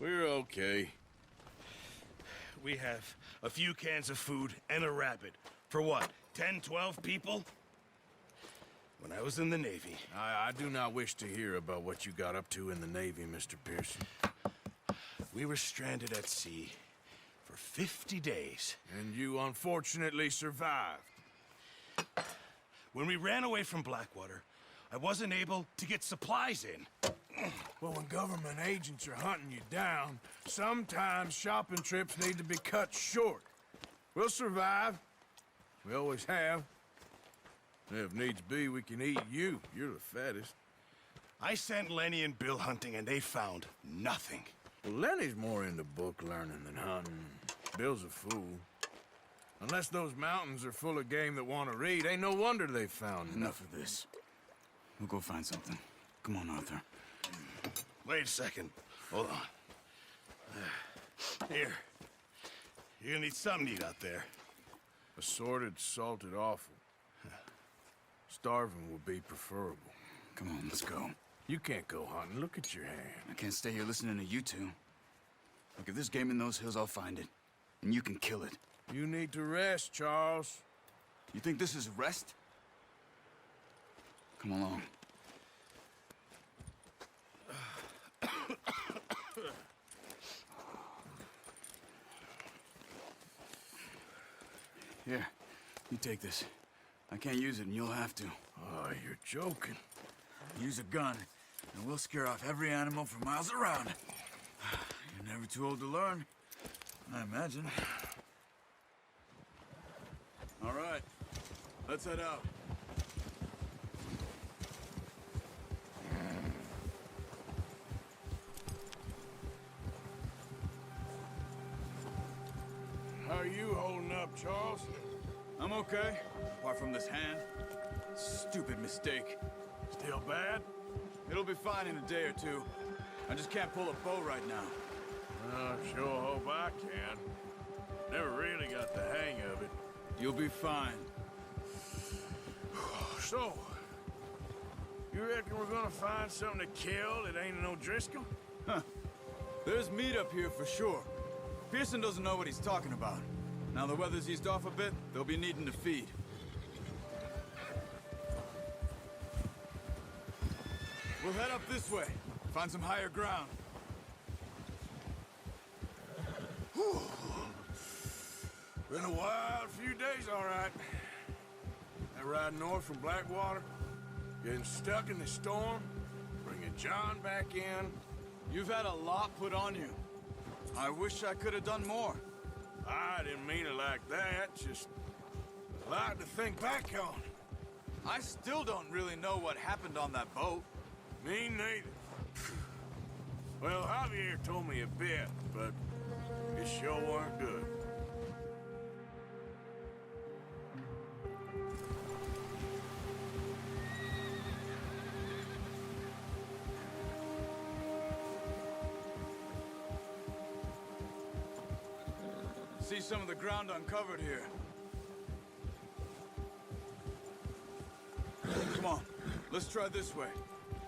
We're okay. We have a few cans of food and a rabbit. For what, 10, 12 people? When I was in the Navy... I do not wish to hear about what you got up to in the Navy, Mr. Pearson. We were stranded at sea for 50 days. And you unfortunately survived. When we ran away from Blackwater, I wasn't able to get supplies in. Well, when government agents are hunting you down, sometimes shopping trips need to be cut short. We'll survive. We always have. If needs be, we can eat you. You're the fattest. I sent Lenny and Bill hunting, and they found nothing. Well, Lenny's more into book learning than hunting. Bill's a fool. Unless those mountains are full of game that want to read, ain't no wonder they found Enough of this. We'll go find something. Come on, Arthur. Wait a second. Hold on. Here. You're gonna need something to eat out there. Assorted, salted offal. Starving would be preferable. Come on, let's go. You can't go hunting. Look at your hand. I can't stay here listening to you two. Look, if there's game in those hills, I'll find it. And you can kill it. You need to rest, Charles. You think this is rest? Come along. Here, you take this. I can't use it, and you'll have to. Oh, you're joking. Use a gun, and we'll scare off every animal for miles around. You're never too old to learn, I imagine. All right, let's head out. How are you holding up, Charles? I'm okay, apart from this hand. Stupid mistake. Still bad? It'll be fine in a day or two. I just can't pull a bow right now. I sure hope I can. Never really got the hang of it. You'll be fine. So, you reckon we're gonna find something to kill that ain't no Driscoll? Huh. There's meat up here for sure. Pearson doesn't know what he's talking about. Now the weather's eased off a bit, they'll be needing to feed. We'll head up this way. Find some higher ground. Whew. Been a wild few days, all right. That ride north from Blackwater, getting stuck in the storm, bringing John back in. You've had a lot put on you. I wish I could have done more. I didn't mean it like that, just a lot to think back on. I still don't really know what happened on that boat. Me neither. Well, Javier told me a bit, but it sure weren't good. See some of the ground uncovered here. Come on, let's try this way.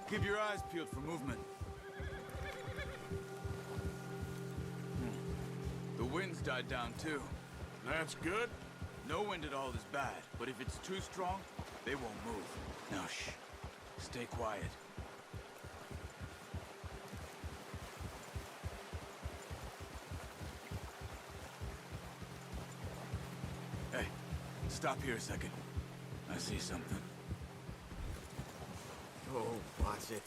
Keep your eyes peeled for movement. The wind's died down too. That's good. No wind at all is bad, but if it's too strong, they won't move. Now shh, stay quiet. Hey, stop here a second. I see something. Oh, watch it.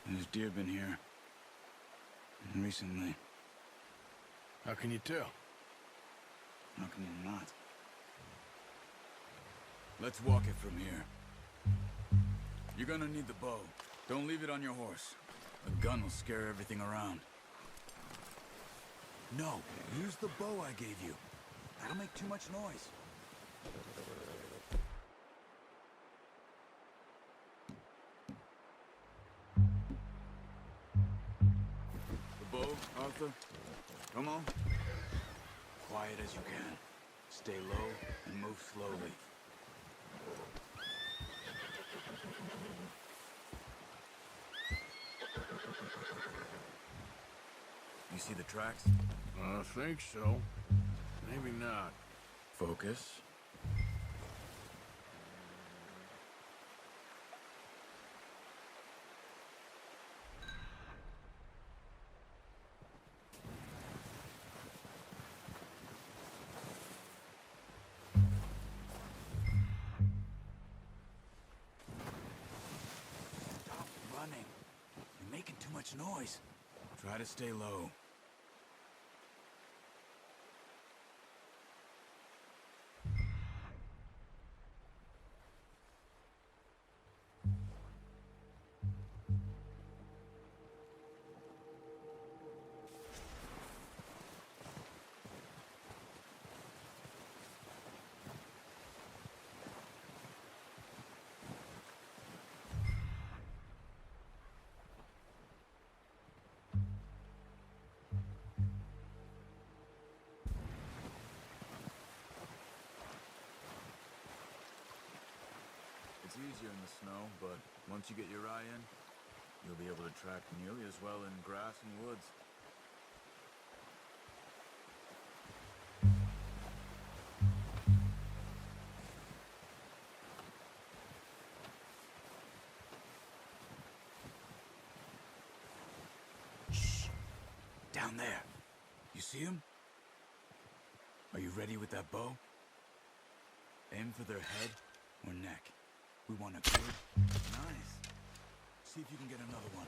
There's deer been here. Recently. How can you tell? How can you not? Let's walk it from here. You're gonna need the bow. Don't leave it on your horse. A gun will scare everything around. No, use the bow I gave you. That'll make too much noise. The bow, Arthur. Come on. Quiet as you can. Stay low and move slowly. see the tracks? I think so. Maybe not. Focus. Stop running. You're making too much noise. Try to stay low. It's easier in the snow, but once you get your eye in, you'll be able to track nearly as well in grass and woods. Shh! Down there. You see him? Are you ready with that bow? Aim for their head or neck. We want a good... Nice. See if you can get another one.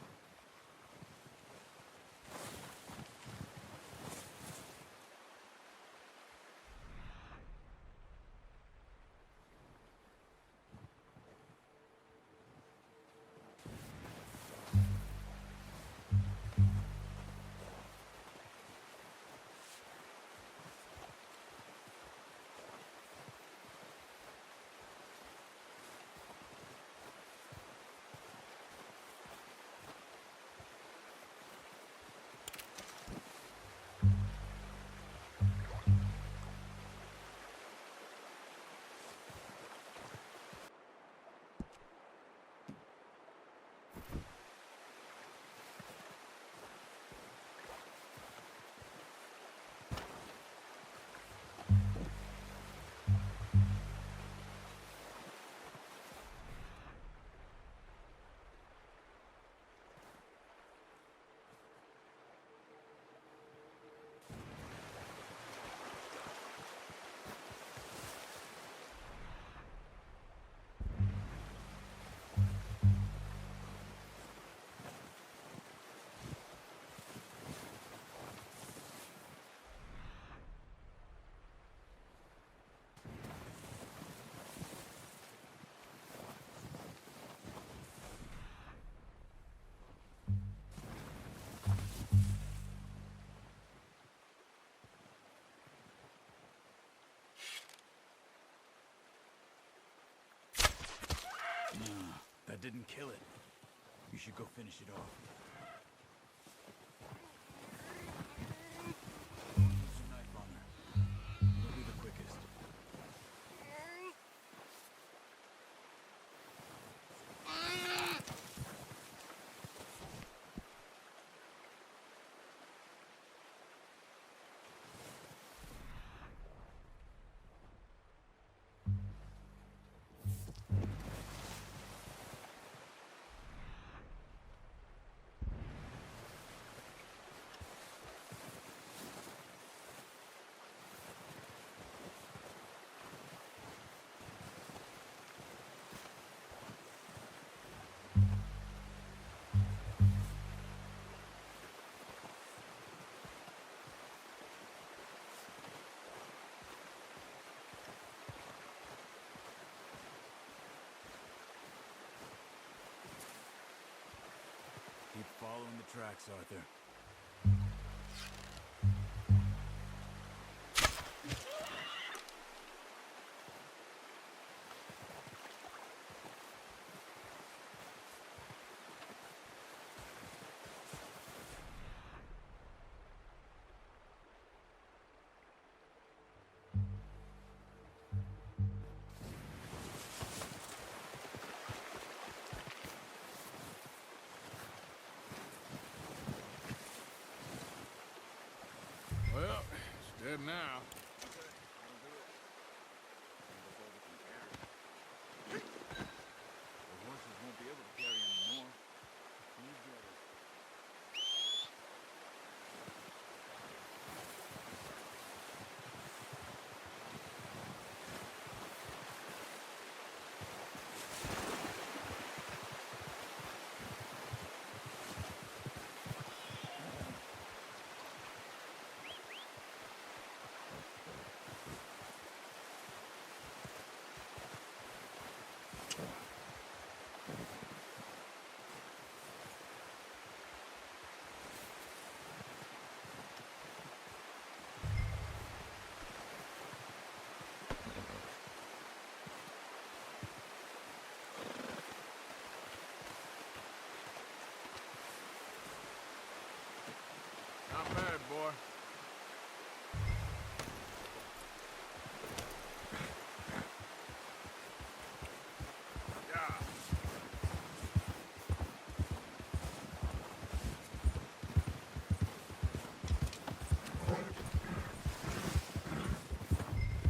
That didn't kill it. You should go finish it off. Use your knife on her. It'll be the quickest. Keep following the tracks, Arthur.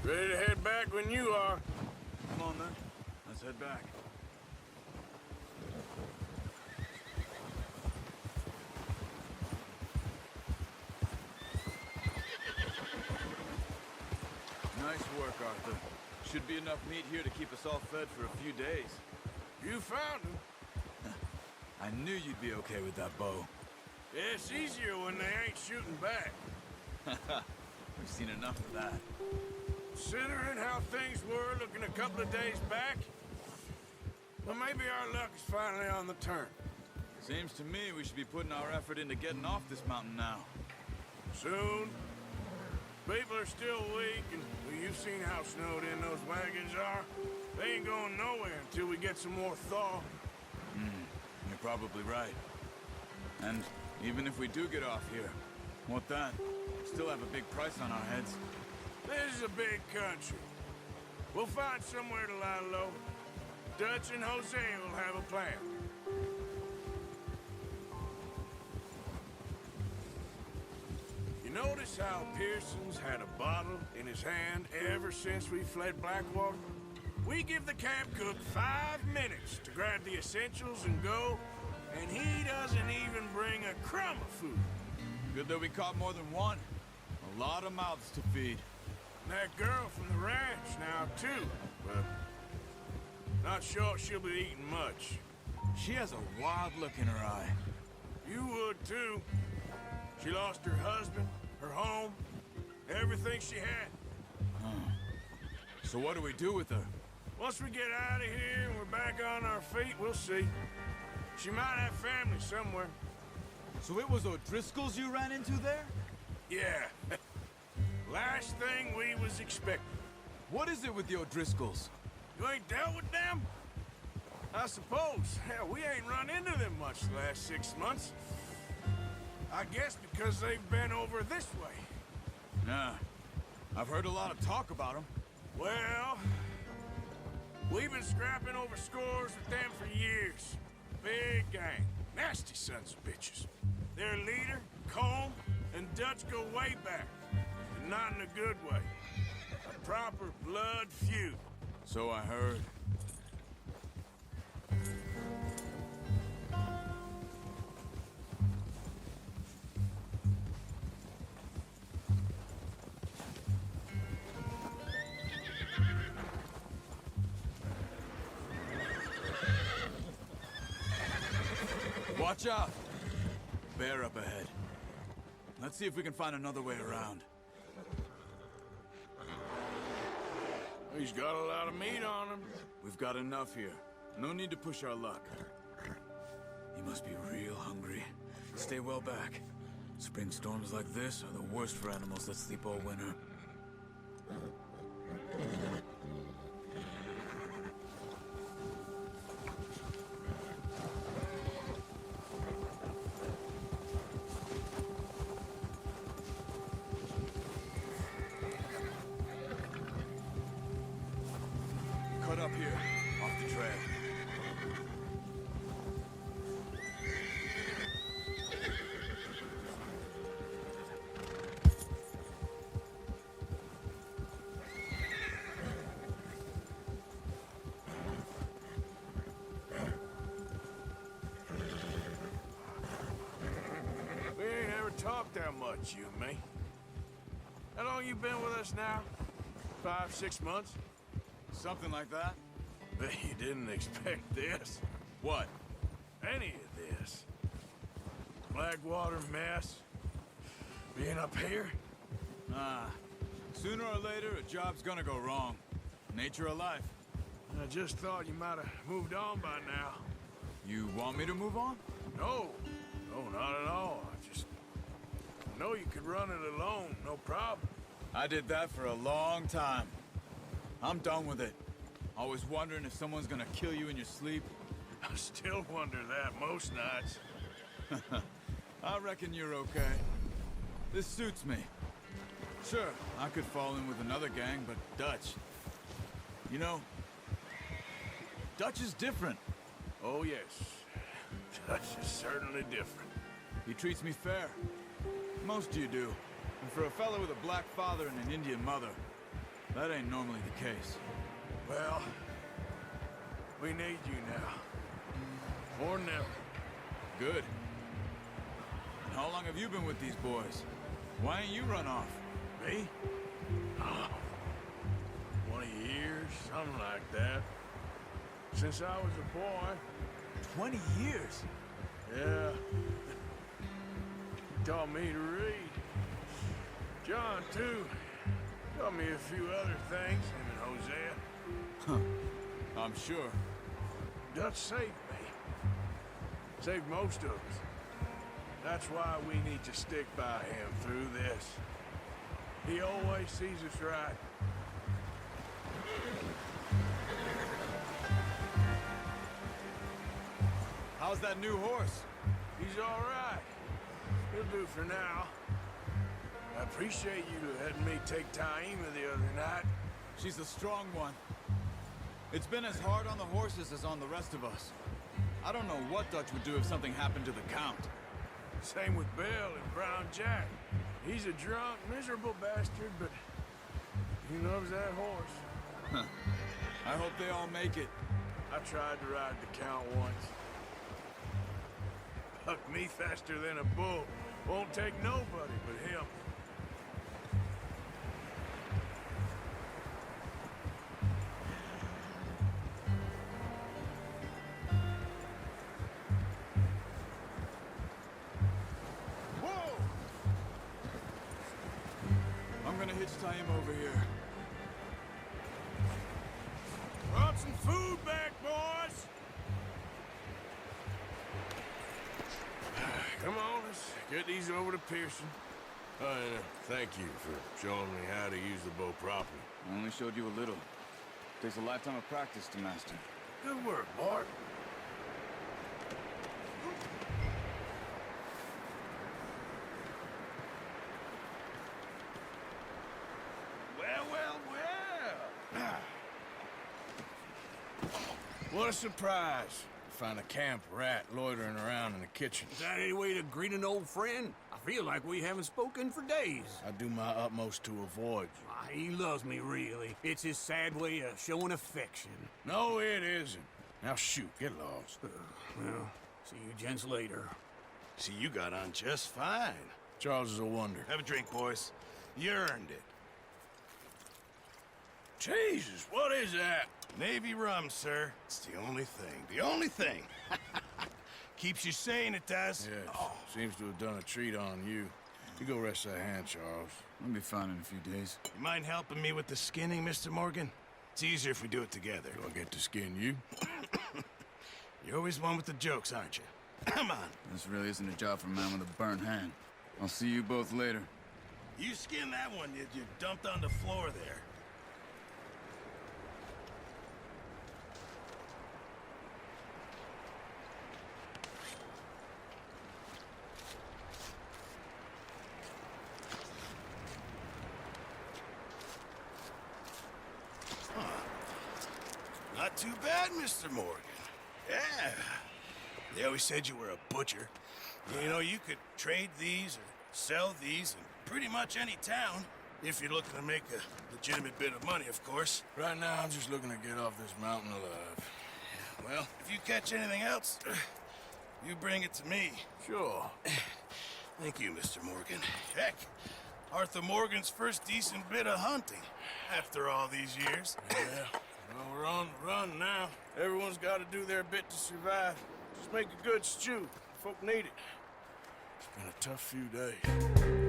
Ready to head back when you are. Come on, then. Let's head back. Nice work, Arthur. Should be enough meat here to keep us all fed for a few days. You found him. I knew you'd be okay with that bow. Yeah, it's easier when they ain't shooting back. We've seen enough of that. Considering how things were looking a couple of days back, well, maybe our luck is finally on the turn. Seems to me we should be putting our effort into getting off this mountain now. Soon. People are still weak, and well, you've seen how snowed in those wagons are. They ain't going nowhere until we get some more thaw. You're probably right. And even if we do get off here, what then? Still have a big price on our heads. This is a big country. We'll find somewhere to lie low. Dutch and Jose will have a plan. You notice how Pearson's had a bottle in his hand ever since we fled Blackwater? We give the camp cook 5 minutes to grab the essentials and go, and he doesn't even bring a crumb of food. Good that we caught more than one. A lot of mouths to feed. And that girl from the ranch now, too, but not sure she'll be eating much. She has a wild look in her eye. You would, too. She lost her husband, her home, everything she had. So what do we do with her? Once we get out of here and we're back on our feet, we'll see. She might have family somewhere. So it was O'Driscoll's you ran into there? Yeah. Last thing we was expecting. What is it with the O'Driscolls? You ain't dealt with them? I suppose. Hell, we ain't run into them much the last 6 months. I guess because they've been over this way. Nah. I've heard a lot of talk about them. Well, we've been scrapping over scores with them for years. Big gang. Nasty sons of bitches. Their leader, Colm, and Dutch go way back. And not in a good way. A proper blood feud. So I heard. Watch out! Bear up ahead. Let's see if we can find another way around. He's got a lot of meat on him. We've got enough here. No need to push our luck. He must be real hungry. Stay well back. Spring storms like this are the worst for animals that sleep all winter. Cut up here, off the trail. We ain't ever talked that much, you and me. How long you been with us now? 5, 6 months? Something like that? Bet you didn't expect this. What? Any of this. Blackwater mess. Being up here. Sooner or later, a job's gonna go wrong. Nature of life. I just thought you might have moved on by now. You want me to move on? No. No, not at all. I just know you could run it alone, no problem. I did that for a long time. I'm done with it. Always wondering if someone's gonna kill you in your sleep. I still wonder that most nights. I reckon you're okay. This suits me. Sure, I could fall in with another gang, but Dutch... You know, Dutch is different. Oh, yes. Dutch is certainly different. He treats me fair. Most of you do. And for a fellow with a black father and an Indian mother, That ain't normally the case. Well, we need you now. More than ever. Good. And how long have you been with these boys? Why ain't you run off? Me? Oh, 20 years, something like that. Since I was a boy. 20 years? Yeah. Taught me to read. John, too. Taught me a few other things, him and Hosea. Huh. I'm sure. Dutch saved me. Saved most of us. That's why we need to stick by him through this. He always sees us right. How's that new horse? He's all right. He'll do for now. I appreciate you letting me take Taima the other night. She's a strong one. It's been as hard on the horses as on the rest of us. I don't know what Dutch would do if something happened to the Count. Same with Bill and Brown Jack. He's a drunk, miserable bastard, but he loves that horse. Huh. I hope they all make it. I tried to ride the Count once. Bucked me faster than a bull. Won't take nobody but him. Hitch Taima over here. Brought some food back, boys! Come on, let's get these over to Pearson. And thank you for showing me how to use the bow properly. I only showed you a little. Takes a lifetime of practice to master. Good work, Bart. What a surprise to find a camp rat loitering around in the kitchen. Is that any way to greet an old friend? I feel like we haven't spoken for days. I do my utmost to avoid you. He loves me, really. It's his sad way of showing affection. No, it isn't. Now shoot, get lost. Well, see you gents later. See, you got on just fine. Charles is a wonder. Have a drink, boys. You earned it. Jesus, what is that? Navy rum, sir. It's the only thing. The only thing. Keeps you sane, it does. Yes. Seems to have done a treat on you. You go rest that hand, Charles. I'll be fine in a few days. You mind helping me with the skinning, Mr. Morgan? It's easier if we do it together. Do I get to skin you? You're always one with the jokes, aren't you? Come on. This really isn't a job for a man with a burnt hand. I'll see you both later. You skinned that one you dumped on the floor there. Not too bad, Mr. Morgan. Yeah. They always said you were a butcher. You know, you could trade these or sell these in pretty much any town, if you're looking to make a legitimate bit of money, of course. Right now, I'm just looking to get off this mountain alive. Well, if you catch anything else, you bring it to me. Sure. Thank you, Mr. Morgan. Heck, Arthur Morgan's first decent bit of hunting, after all these years. Yeah. Well, we're on the run now. Everyone's got to do their bit to survive. Just make a good stew. Folk need it. It's been a tough few days.